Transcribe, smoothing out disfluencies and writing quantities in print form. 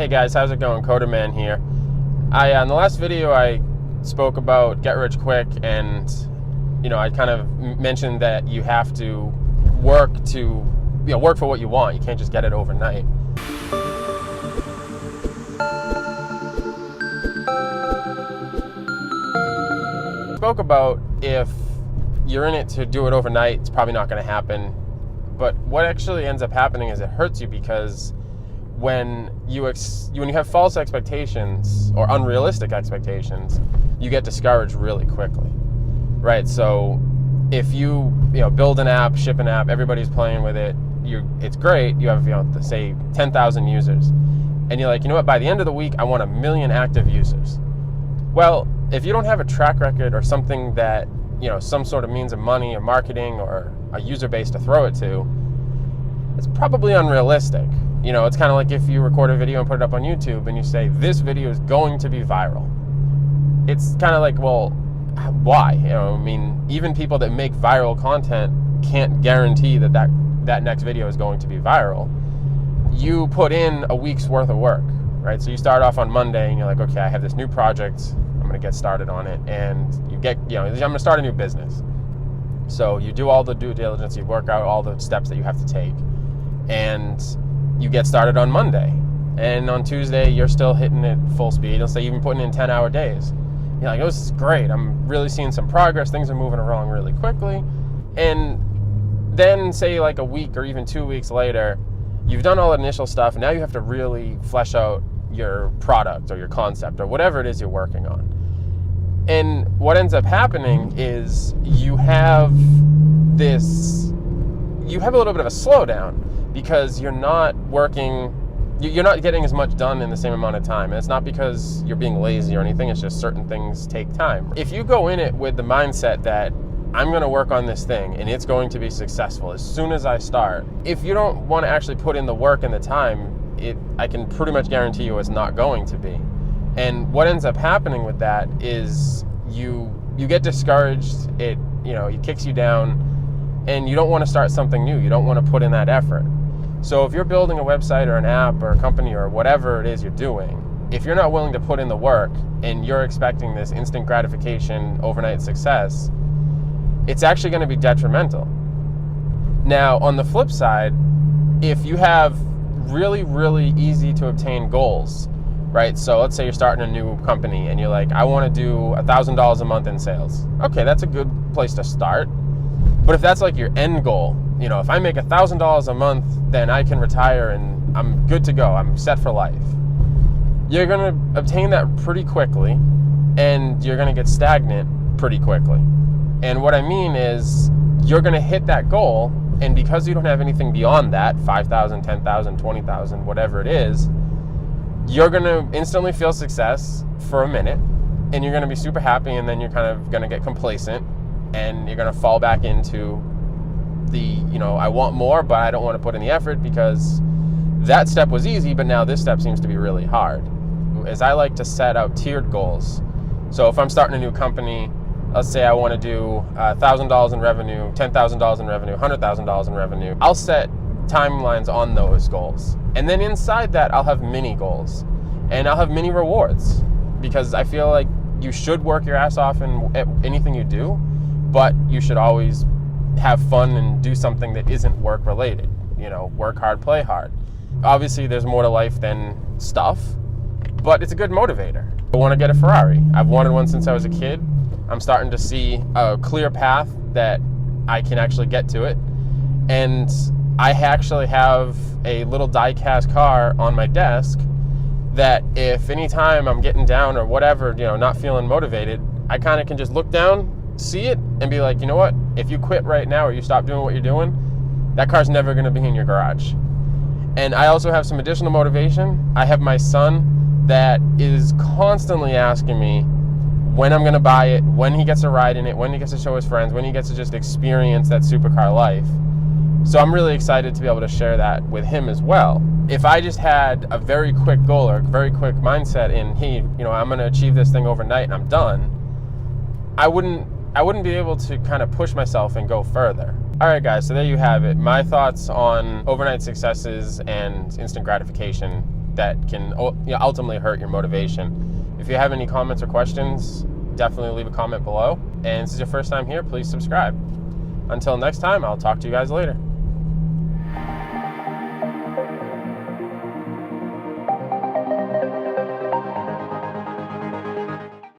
Hey guys, how's it going? Coderman here. In the last video I spoke about get rich quick, and I kind of mentioned that you have to work for what you want. You can't just get it overnight. Spoke about if you're in it to do it overnight, it's probably not going to happen. But what actually ends up happening is it hurts you, because when you have false expectations or unrealistic expectations, you get discouraged really quickly, right? So if you build an app, ship an app, everybody's playing with it, it's great. You have say 10,000 users, and you're like, you know what? By the end of the week, I want 1 million active users. Well, if you don't have a track record or something that some sort of means of money or marketing or a user base to throw it to, it's probably unrealistic. It's kind of like if you record a video and put it up on YouTube and you say, this video is going to be viral. It's kind of like, well, why? Even people that make viral content can't guarantee that next video is going to be viral. You put in a week's worth of work, right? So you start off on Monday and you're like, okay, I have this new project. I'm going to get started on it. And I'm going to start a new business. So you do all the due diligence, you work out all the steps that you have to take, and you get started on Monday. And on Tuesday, you're still hitting it full speed. Let's say even putting in 10-hour days. You're like, oh, this is great. I'm really seeing some progress. Things are moving along really quickly. And then say like a week or even 2 weeks later, you've done all the initial stuff. And now you have to really flesh out your product or your concept or whatever it is you're working on. And what ends up happening is you have a little bit of a slowdown, because you're not getting as much done in the same amount of time. And it's not because you're being lazy or anything, it's just certain things take time. If you go in it with the mindset that I'm going to work on this thing and it's going to be successful as soon as I start, if you don't want to actually put in the work and the time, I can pretty much guarantee you it's not going to be. And what ends up happening with that is you get discouraged, it kicks you down, and you don't want to start something new. You don't want to put in that effort. So if you're building a website or an app or a company or whatever it is you're doing, if you're not willing to put in the work and you're expecting this instant gratification, overnight success, it's actually going to be detrimental. Now, on the flip side, if you have really, really easy to obtain goals, right? So let's say you're starting a new company and you're like, I want to do $1,000 a month in sales. Okay, that's a good place to start. But if that's like your end goal, if I make $1,000 a month, then I can retire and I'm good to go. I'm set for life. You're going to obtain that pretty quickly, and you're going to get stagnant pretty quickly. And what I mean is you're going to hit that goal, and because you don't have anything beyond that, 5,000, 10,000, 20,000, whatever it is, you're going to instantly feel success for a minute, and you're going to be super happy, and then you're kind of going to get complacent, and you're going to fall back into I want more, but I don't want to put in the effort because that step was easy, but now this step seems to be really hard. As I like to set out tiered goals. So if I'm starting a new company, let's say I want to do $1,000 in revenue, $10,000 in revenue, $100,000 in revenue. I'll set timelines on those goals. And then inside that, I'll have mini goals, and I'll have mini rewards, because I feel like you should work your ass off in anything you do, but you should always have fun and do something that isn't work related. Work hard, play hard. Obviously, there's more to life than stuff, but it's a good motivator. I want to get a Ferrari. I've wanted one since I was a kid. I'm starting to see a clear path that I can actually get to it. And I actually have a little die-cast car on my desk that if anytime I'm getting down or whatever, not feeling motivated, I kind of can just look down, see it, and be like, you know what? If you quit right now or you stop doing what you're doing, that car's never going to be in your garage. And I also have some additional motivation. I have my son that is constantly asking me when I'm going to buy it, when he gets to ride in it, when he gets to show his friends, when he gets to just experience that supercar life. So I'm really excited to be able to share that with him as well. If I just had a very quick goal or a very quick mindset in, hey, I'm going to achieve this thing overnight and I'm done, I wouldn't be able to kind of push myself and go further. All right, guys, so there you have it. My thoughts on overnight successes and instant gratification. that can ultimately hurt your motivation. If you have any comments or questions, definitely leave a comment below. And if this is your first time here, please subscribe. Until next time, I'll talk to you guys later.